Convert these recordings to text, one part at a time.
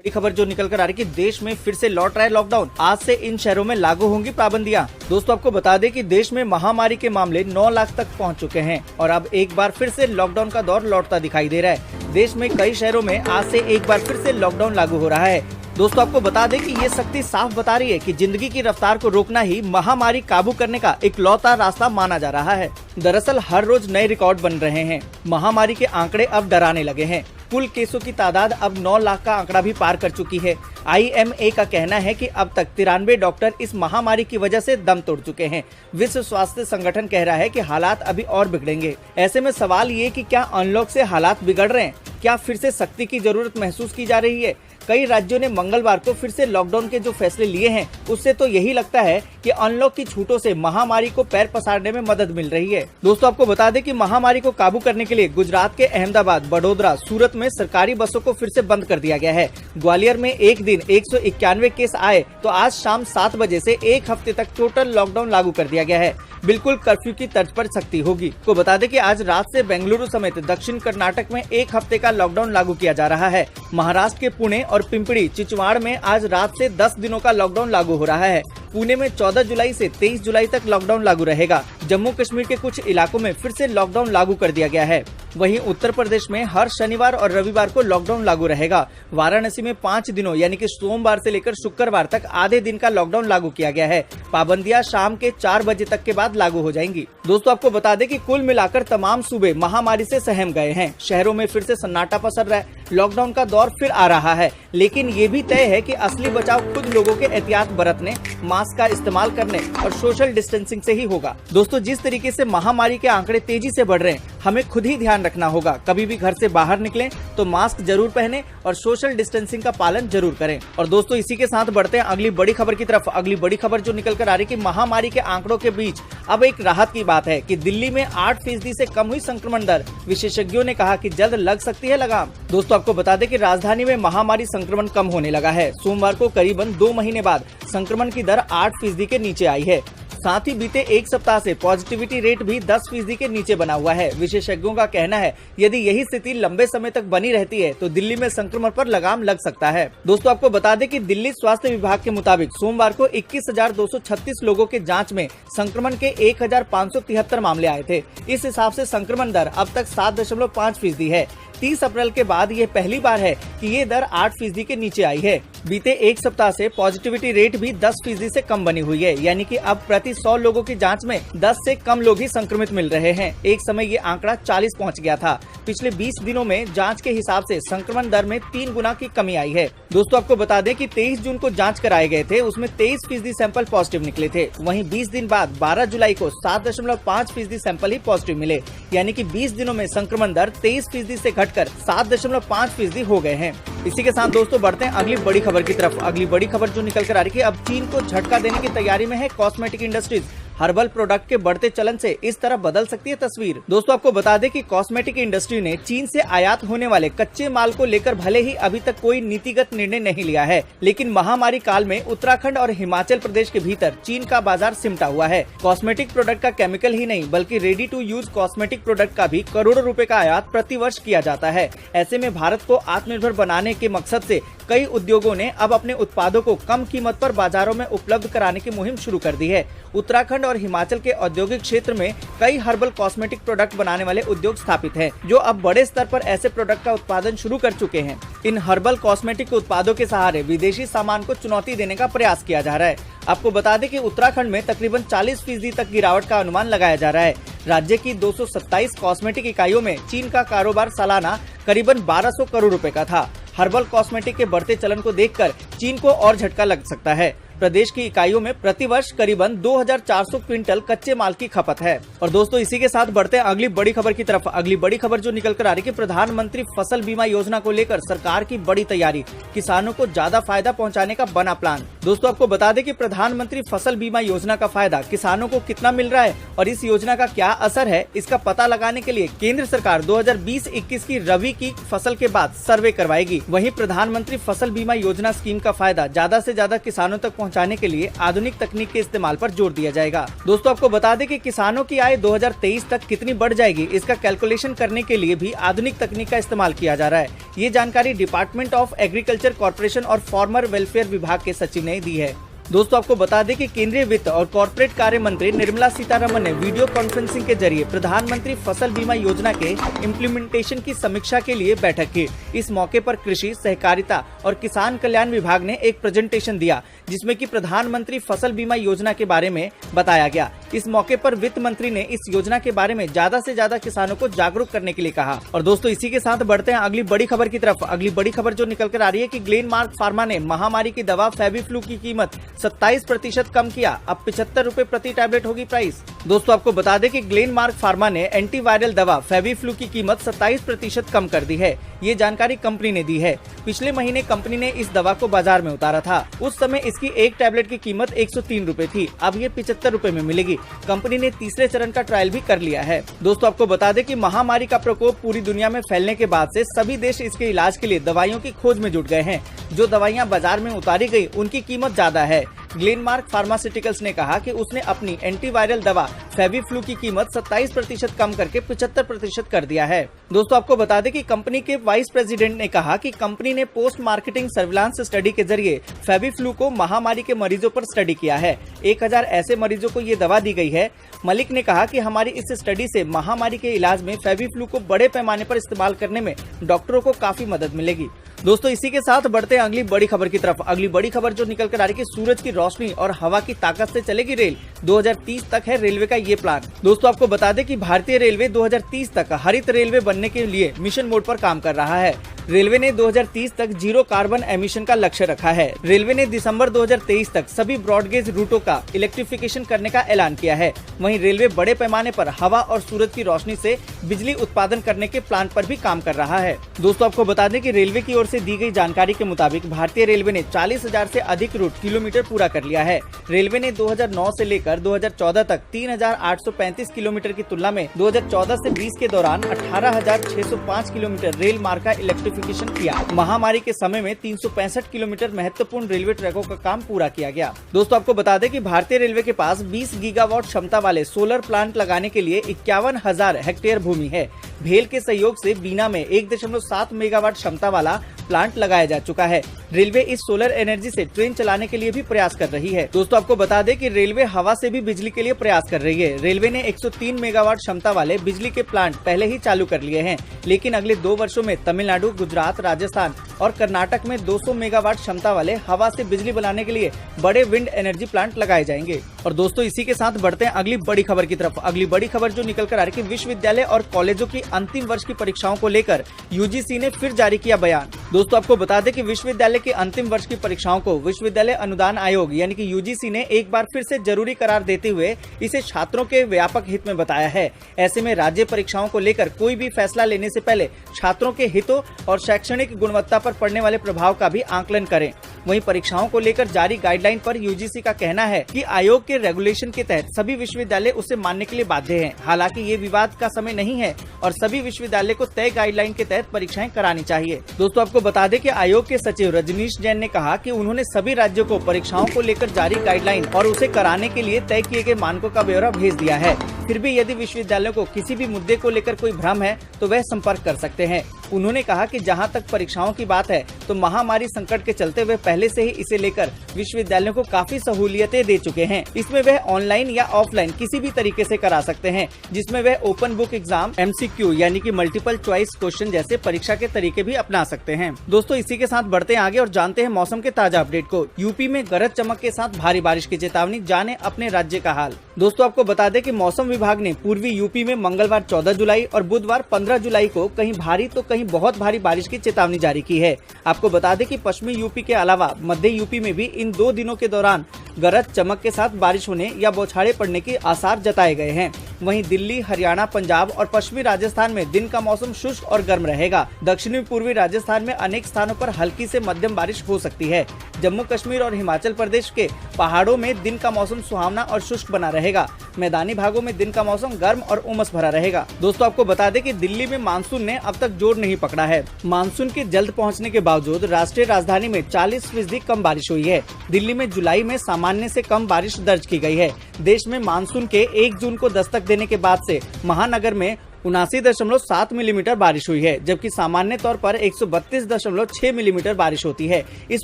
बड़ी खबर जो निकल कर आ रही है कि देश में फिर से लौट रहा है लॉकडाउन। आज से इन शहरों में लागू होंगी पाबंदियां। दोस्तों आपको बता दें कि देश में महामारी के मामले 9 लाख तक पहुंच चुके हैं और अब एक बार फिर से लॉकडाउन का दौर लौटता दिखाई दे रहा है। देश में कई शहरों में आज से एक बार फिर से लॉकडाउन लागू हो रहा है। दोस्तों आपको बता दें कि ये सख्ती साफ बता रही है कि जिंदगी की रफ्तार को रोकना ही महामारी काबू करने का इकलौता रास्ता माना जा रहा है। दरअसल हर रोज नए रिकॉर्ड बन रहे हैं। महामारी के आंकड़े अब डराने लगे हैं। कुल केसों की तादाद अब 9 लाख का आंकड़ा भी पार कर चुकी है। IMA का कहना है कि अब तक 93 डॉक्टर इस महामारी की वजह से दम तोड़ चुके हैं। विश्व स्वास्थ्य संगठन कह रहा है कि हालात अभी और बिगड़ेंगे। ऐसे में सवाल ये कि क्या अनलॉक से हालात बिगड़ रहे हैं? क्या फिर से सख्ती की जरूरत महसूस की जा रही है? कई राज्यों ने मंगलवार को फिर से लॉकडाउन के जो फैसले लिए हैं, उससे तो यही लगता है कि अनलॉक की छूटों से महामारी को पैर पसारने में मदद मिल रही है। दोस्तों आपको बता दें कि महामारी को काबू करने के लिए गुजरात के अहमदाबाद, बड़ोदरा, सूरत में सरकारी बसों को फिर से बंद कर दिया गया है। ग्वालियर में एक दिन 191 केस आए तो आज शाम 7 बजे से एक हफ्ते तक टोटल लॉकडाउन लागू कर दिया गया है। बिल्कुल कर्फ्यू की तर्ज पर सख्ती होगी। को बता दें कि आज रात से बेंगलुरु समेत दक्षिण कर्नाटक में एक हफ्ते का लॉकडाउन लागू किया जा रहा है। महाराष्ट्र के पुणे और पिंपरी चिचवाड़ में आज रात से 10 दिनों का लॉकडाउन लागू हो रहा है। पुणे में 14 जुलाई से 23 जुलाई तक लॉकडाउन लागू रहेगा। जम्मू कश्मीर के कुछ इलाकों में फिर से लॉकडाउन लागू कर दिया गया है। वहीं उत्तर प्रदेश में हर शनिवार और रविवार को लॉकडाउन लागू रहेगा। वाराणसी में 5 दिनों यानी कि सोमवार से लेकर शुक्रवार तक आधे दिन का लॉकडाउन लागू किया गया है। पाबंदियां शाम के 4 बजे तक के बाद लागू हो जाएंगी। दोस्तों आपको बता दें कि कुल मिलाकर तमाम सूबे महामारी से सहम गए हैं। शहरों में फिर से सन्नाटा पसर रहा है। लॉकडाउन का दौर फिर आ रहा है, लेकिन ये भी तय है कि असली बचाव खुद लोगों के एहतियात बरतने, मास्क का इस्तेमाल करने और सोशल डिस्टेंसिंग से ही होगा। दोस्तों जिस तरीके से महामारी के आंकड़े तेजी से बढ़ रहे हैं, हमें खुद ही ध्यान रखना होगा। कभी भी घर से बाहर निकलें तो मास्क जरूर पहने और सोशल डिस्टेंसिंग का पालन जरूर करें। और दोस्तों इसी के साथ बढ़ते हैं अगली बड़ी खबर की तरफ। अगली बड़ी खबर जो निकल कर आ रही है कि महामारी के आंकड़ों के बीच अब एक राहत की बात है कि दिल्ली में 8% से कम हुई संक्रमण दर। विशेषज्ञों ने कहा कि जल्द लग सकती है लगाम। दोस्तों आपको बता दें कि राजधानी में महामारी संक्रमण कम होने लगा है। सोमवार को करीबन 2 महीने बाद संक्रमण की दर 8% के नीचे आई है। साथ ही बीते एक सप्ताह से पॉजिटिविटी रेट भी 10% के नीचे बना हुआ है। विशेषज्ञों का कहना है यदि यही स्थिति लंबे समय तक बनी रहती है तो दिल्ली में संक्रमण पर लगाम लग सकता है। दोस्तों आपको बता दें कि दिल्ली स्वास्थ्य विभाग के मुताबिक सोमवार को 21,236 लोगों के जांच में संक्रमण के 1,573 मामले आए थे। इस हिसाब से संक्रमण दर अब तक 7.5% है। 30 अप्रैल के बाद ये पहली बार है कि ये दर 8% के नीचे आई है। बीते एक सप्ताह से पॉजिटिविटी रेट भी 10% से कम बनी हुई है, यानी कि अब प्रति 100 लोगों की जांच में 10 से कम लोग ही संक्रमित मिल रहे हैं। एक समय ये आंकड़ा 40 पहुंच गया था। पिछले 20 दिनों में जांच के हिसाब से संक्रमण दर में 3 गुना की कमी आई है। दोस्तों आपको बता दें कि 23 जून को जांच कराए गए थे, उसमें 23% सैंपल पॉजिटिव निकले थे। वहीं 20 दिन बाद 12 जुलाई को 7.5% सैंपल ही पॉजिटिव मिले, यानी कि 20 दिनों में संक्रमण दर 23% से घटकर 7.5% हो गए हैं। इसी के साथ दोस्तों बढ़ते हैं अगली बड़ी खबर की तरफ। अगली बड़ी खबर जो निकल कर आ रही है अब चीन को झटका देने की तैयारी में है कॉस्मेटिक इंडस्ट्रीज। हर्बल प्रोडक्ट के बढ़ते चलन से इस तरह बदल सकती है तस्वीर। दोस्तों आपको बता दें कि कॉस्मेटिक इंडस्ट्री ने चीन से आयात होने वाले कच्चे माल को लेकर भले ही अभी तक कोई नीतिगत निर्णय नहीं लिया है, लेकिन महामारी काल में उत्तराखंड और हिमाचल प्रदेश के भीतर चीन का बाजार सिमटा हुआ है। कॉस्मेटिक प्रोडक्ट का केमिकल ही नहीं बल्कि ready to use cosmetic product का भी करोड़ों रुपए का आयात प्रति वर्ष किया जाता है। ऐसे में भारत को आत्मनिर्भर बनाने के मकसद से कई उद्योगों ने अब अपने उत्पादों को कम कीमत पर बाजारों में उपलब्ध कराने की मुहिम शुरू कर दी है। उत्तराखंड और हिमाचल के औद्योगिक क्षेत्र में कई हर्बल कॉस्मेटिक प्रोडक्ट बनाने वाले उद्योग स्थापित हैं, जो अब बड़े स्तर पर ऐसे प्रोडक्ट का उत्पादन शुरू कर चुके हैं। इन हर्बल कॉस्मेटिक उत्पादों के सहारे विदेशी सामान को चुनौती देने का प्रयास किया जा रहा है। आपको बता दें कि उत्तराखंड में तकरीबन 40% तक गिरावट का अनुमान लगाया जा रहा है। राज्य की 227 कॉस्मेटिक इकाइयों में चीन का कारोबार सालाना करीबन 1200 करोड़ रुपए का था। हर्बल कॉस्मेटिक के बढ़ते चलन को देखकर चीन को और झटका लग सकता है। प्रदेश की इकाइयों में प्रतिवर्ष करीबन 2400 क्विंटल कच्चे माल की खपत है। और दोस्तों इसी के साथ बढ़ते हैं अगली बड़ी खबर की तरफ। अगली बड़ी खबर जो निकल कर आ रही है कि प्रधानमंत्री फसल बीमा योजना को लेकर सरकार की बड़ी तैयारी, किसानों को ज्यादा फायदा पहुंचाने का बना प्लान। दोस्तों आपको बता दें कि प्रधानमंत्री फसल बीमा योजना का फायदा किसानों को कितना मिल रहा है और इस योजना का क्या असर है, इसका पता लगाने के लिए केंद्र सरकार 2020-21 की रबी की फसल के बाद सर्वे करवाएगी। वहीं प्रधानमंत्री फसल बीमा योजना स्कीम का फायदा ज्यादा से ज्यादा किसानों तक पहुंचाने के लिए आधुनिक तकनीक के इस्तेमाल पर जोर दिया जाएगा। दोस्तों आपको बता दें कि किसानों की आय 2023 तक कितनी बढ़ जाएगी, इसका कैलकुलेशन करने के लिए भी आधुनिक तकनीक का इस्तेमाल किया जा रहा है। ये जानकारी डिपार्टमेंट ऑफ एग्रीकल्चर कॉर्पोरेशन और फार्मर वेलफेयर विभाग के सचिव ने दी है। दोस्तों आपको बता दें कि केंद्रीय वित्त और कॉर्पोरेट कार्य मंत्री निर्मला सीतारमण ने वीडियो कॉन्फ्रेंसिंग के जरिए प्रधानमंत्री फसल बीमा योजना के इम्प्लीमेंटेशन की समीक्षा के लिए बैठक की। इस मौके पर कृषि, सहकारिता और किसान कल्याण विभाग ने एक प्रेजेंटेशन दिया, जिसमें कि प्रधानमंत्री फसल बीमा योजना के बारे में बताया गया। इस मौके पर वित्त मंत्री ने इस योजना के बारे में ज्यादा से ज्यादा किसानों को जागरूक करने के लिए कहा। और दोस्तों इसी के साथ बढ़ते हैं अगली बड़ी खबर की तरफ। अगली बड़ी खबर जो निकल कर आ रही है कि ग्लेनमार्क फार्मा ने महामारी की दवा फेविफ्लू की कीमत 27% कम किया। अब 75 रुपए प्रति टैबलेट होगी प्राइस। दोस्तों आपको बता दें कि ग्लेनमार्क फार्मा ने एंटीवायरल दवा फेविफ्लू की कीमत 27% कम कर दी है। ये जानकारी कंपनी ने दी है। पिछले महीने कंपनी ने इस दवा को बाजार में उतारा था। उस समय इसकी एक टैबलेट की कीमत 103 रुपए थी। अब ये 75 रुपए में मिलेगी। कंपनी ने तीसरे चरण का ट्रायल भी कर लिया है। दोस्तों आपको बता दें कि महामारी का प्रकोप पूरी दुनिया में फैलने के बाद से सभी देश इसके इलाज के लिए दवाइयों की खोज में जुट गए हैं। जो दवाइयां बाजार में उतारी गई उनकी कीमत ज्यादा है। ग्लेनमार्क फार्मास्यूटिकल्स ने कहा कि उसने अपनी एंटीवायरल दवा फेविफ्लू की कीमत 27% कम करके 75% कर दिया है। दोस्तों आपको बता दें कि कंपनी के वाइस प्रेसिडेंट ने कहा कि कंपनी ने पोस्ट मार्केटिंग सर्विलांस स्टडी के जरिए फेविफ्लू को महामारी के मरीजों पर स्टडी किया है। 1000 ऐसे मरीजों को ये दवा दी गई है। मलिक ने कहा कि हमारी इस स्टडी से महामारी के इलाज में फेविफ्लू को बड़े पैमाने पर इस्तेमाल करने में डॉक्टरों को काफी मदद मिलेगी। दोस्तों इसी के साथ बढ़ते हैं अगली बड़ी खबर की तरफ। अगली बड़ी खबर जो निकल कर आ रही है कि सूरज की रोशनी और हवा की ताकत से चलेगी रेल। 2030 तक है रेलवे का ये प्लान। दोस्तों आपको बता दें कि भारतीय रेलवे 2030 तक हरित रेलवे बनने के लिए मिशन मोड पर काम कर रहा है। रेलवे ने 2030 तक जीरो कार्बन एमिशन का लक्ष्य रखा है। रेलवे ने दिसंबर 2023 तक सभी ब्रॉडगेज रूटों का इलेक्ट्रिफिकेशन करने का ऐलान किया है। वहीं रेलवे बड़े पैमाने पर हवा और सूरज की रोशनी से बिजली उत्पादन करने के प्लान पर भी काम कर रहा है। दोस्तों आपको बता दें कि रेलवे की ओर से दी गई जानकारी के मुताबिक भारतीय रेलवे ने 40,000 से अधिक रूट किलोमीटर पूरा कर लिया है। रेलवे ने 2009 से लेकर 2014 तक 3,835 किलोमीटर की तुलना में 2014 से 20 के दौरान 18,605 किलोमीटर रेल मार्ग का इलेक्ट्रिफिकेशन किया। महामारी के समय में 365 किलोमीटर महत्वपूर्ण रेलवे ट्रैकों का काम पूरा किया गया। दोस्तों आपको बता दें कि भारतीय रेलवे के पास 20 गीगावाट क्षमता वाले सोलर प्लांट लगाने के लिए 51,000 हेक्टेयर भूमि है। भेल के सहयोग से बीना में 1.7 मेगावाट क्षमता वाला प्लांट लगाया जा चुका है। रेलवे इस सोलर एनर्जी से ट्रेन चलाने के लिए भी प्रयास कर रही है। दोस्तों आपको बता दें कि रेलवे हवा से भी बिजली के लिए प्रयास कर रही है। रेलवे ने 103 मेगावाट क्षमता वाले बिजली के प्लांट पहले ही चालू कर लिए हैं, लेकिन अगले 2 वर्षों में तमिलनाडु, गुजरात, राजस्थान और कर्नाटक में 200 मेगावाट क्षमता वाले हवा से बिजली बनाने के लिए बड़े विंड एनर्जी प्लांट लगाए जाएंगे। और दोस्तों इसी के साथ बढ़ते हैं अगली बड़ी खबर की तरफ। अगली बड़ी खबर जो निकल कर आ रही है कि विश्वविद्यालय और कॉलेजों की अंतिम वर्ष की परीक्षाओं को लेकर यूजीसी ने फिर जारी किया बयान। दोस्तों आपको बता दें कि विश्वविद्यालय की अंतिम वर्ष की परीक्षाओं को विश्वविद्यालय अनुदान आयोग यानी कि यूजीसी ने एक बार फिर से जरूरी करार देते हुए इसे छात्रों के व्यापक हित में बताया है। ऐसे में राज्य परीक्षाओं को लेकर कोई भी फैसला लेने से पहले छात्रों के हितों और शैक्षणिक गुणवत्ता पर पड़ने वाले प्रभाव का भी आकलन करें। वहीं परीक्षाओं को लेकर जारी गाइडलाइन पर यूजीसी का कहना है कि आयोग के रेगुलेशन के तहत सभी विश्वविद्यालय उसे मानने के लिए बाध्य हैं। हालांकि ये विवाद का समय नहीं है और सभी विश्वविद्यालय को तय गाइडलाइन के तहत परीक्षाएं करानी चाहिए। दोस्तों आपको बता दें कि आयोग के सचिव रजनीश जैन ने कहा कि उन्होंने सभी राज्यों को परीक्षाओं को लेकर जारी गाइडलाइन और उसे कराने के लिए तय किए गए मानकों का ब्यौरा भेज दिया है। फिर भी यदि विश्वविद्यालयों को किसी भी मुद्दे को लेकर कोई भ्रम है तो वह संपर्क कर सकते हैं। उन्होंने कहा कि जहां तक परीक्षाओं की बात है तो महामारी संकट के चलते वे पहले से ही इसे लेकर विश्वविद्यालयों को काफी सहूलियतें दे चुके हैं। इसमें वह ऑनलाइन या ऑफलाइन किसी भी तरीके से करा सकते हैं, जिसमें वह ओपन बुक एग्जाम, MCQ यानी कि मल्टीपल चॉइस क्वेश्चन जैसे परीक्षा के तरीके भी अपना सकते हैं। दोस्तों इसी के साथ बढ़ते हैं आगे और जानते हैं मौसम के ताजा अपडेट को। यूपी में गरज चमक के साथ भारी बारिश की चेतावनी, जाने अपने राज्य का हाल। दोस्तों आपको बता दें कि मौसम विभाग ने पूर्वी यूपी में मंगलवार 14 जुलाई और बुधवार 15 जुलाई को कहीं भारी तो कहीं बहुत भारी बारिश की चेतावनी जारी की है। आपको बता दें कि पश्चिमी यूपी के अलावा मध्य यूपी में भी इन 2 दिनों के दौरान गरज चमक के साथ बारिश होने या बौछारें पड़ने के आसार जताए गए हैं। वहीं दिल्ली, हरियाणा, पंजाब और पश्चिमी राजस्थान में दिन का मौसम शुष्क और गर्म रहेगा। दक्षिणी पूर्वी राजस्थान में अनेक स्थानों पर हल्की से मध्यम बारिश हो सकती है। जम्मू कश्मीर और हिमाचल प्रदेश के पहाड़ों में दिन का मौसम सुहावना और शुष्क बना रहेगा। मैदानी भागों में दिन का मौसम गर्म और उमस भरा रहेगा। दोस्तों आपको बता दें कि दिल्ली में मानसून ने अब तक जोर नहीं पकड़ा है। मानसून के जल्द पहुंचने के बावजूद राष्ट्रीय राजधानी में 40% कम बारिश हुई है। दिल्ली में जुलाई में सामान्य से कम बारिश दर्ज की गई है। देश में मानसून के 1 जून को दस्तक देने के बाद से महानगर में 79.7 मिलीमीटर बारिश हुई है, जबकि सामान्य तौर पर 132.6 मिलीमीटर बारिश होती है। इस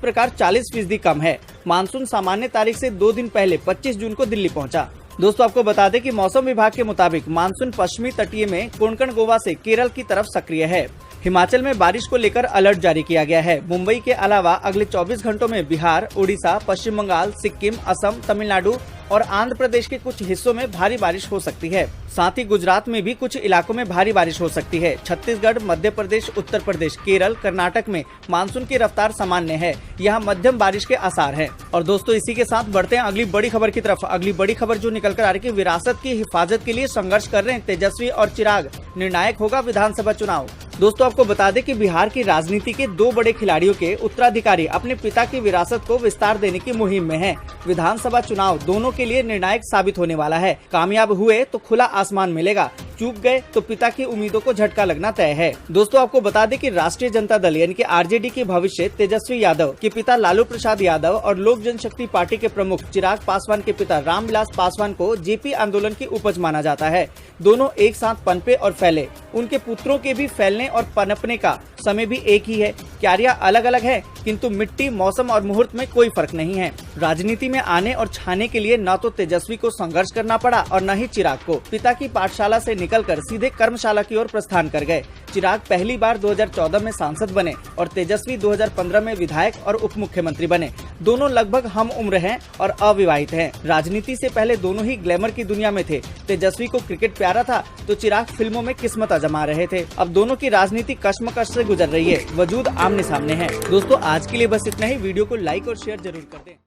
प्रकार 40% कम है। मानसून सामान्य तारीख से 2 दिन पहले 25 जून को दिल्ली पहुंचा। दोस्तों आपको बता दें कि मौसम विभाग के मुताबिक मानसून पश्चिमी तटीय में कोंकण गोवा से केरल की तरफ सक्रिय है। हिमाचल में बारिश को लेकर अलर्ट जारी किया गया है। मुंबई के अलावा अगले 24 घंटों में बिहार, उड़ीसा, पश्चिम बंगाल, सिक्किम, असम, तमिलनाडु और आंध्र प्रदेश के कुछ हिस्सों में भारी बारिश हो सकती है। साथ ही गुजरात में भी कुछ इलाकों में भारी बारिश हो सकती है। छत्तीसगढ़, मध्य प्रदेश, उत्तर प्रदेश, केरल, कर्नाटक में मानसून की रफ्तार सामान्य है। यहाँ मध्यम बारिश के आसार हैं। और दोस्तों इसी के साथ बढ़ते हैं अगली बड़ी खबर की तरफ। अगली बड़ी खबर जो निकल कर आ रही है, विरासत की हिफाजत के लिए संघर्ष कर रहे हैं तेजस्वी और चिराग, निर्णायक होगा विधानसभा चुनाव। दोस्तों आपको बता दें कि बिहार की राजनीति के 2 बड़े खिलाड़ियों के उत्तराधिकारी अपने पिता की विरासत को विस्तार देने की मुहिम में हैं। विधानसभा चुनाव दोनों के लिए निर्णायक साबित होने वाला है। कामयाब हुए तो खुला आसमान मिलेगा, चूक गए तो पिता की उम्मीदों को झटका लगना तय है। दोस्तों आपको बता दें कि राष्ट्रीय जनता दल यानी कि आरजेडी के भविष्य तेजस्वी यादव के पिता लालू प्रसाद यादव और लोक जनशक्ति पार्टी के प्रमुख चिराग पासवान के पिता रामविलास पासवान को जेपी आंदोलन की उपज माना जाता है। दोनों एक साथ पनपे और फैले। उनके पुत्रों के भी फैलने और पनपने का समय भी एक ही है। क्यारियां अलग अलग है, किंतु मिट्टी, मौसम और मुहूर्त में कोई फर्क नहीं है। राजनीति में आने और छाने के लिए न तो तेजस्वी को संघर्ष करना पड़ा और न ही चिराग को। पिता की पाठशाला से निकलकर सीधे कर्मशाला की ओर प्रस्थान कर गए। चिराग पहली बार 2014 में सांसद बने और तेजस्वी 2015 में विधायक और उप मुख्यमंत्री बने। दोनों लगभग हम उम्र हैं और अविवाहित हैं। राजनीति से पहले दोनों ही ग्लैमर की दुनिया में थे। तेजस्वी को क्रिकेट प्यारा था तो चिराग फिल्मों में किस्मत आजमा रहे थे। अब दोनों की राजनीति कश्मकश से गुजर रही है। वजूद आमने सामने है। दोस्तों आज के लिए बस इतना ही। वीडियो को लाइक और शेयर जरूर कर दें।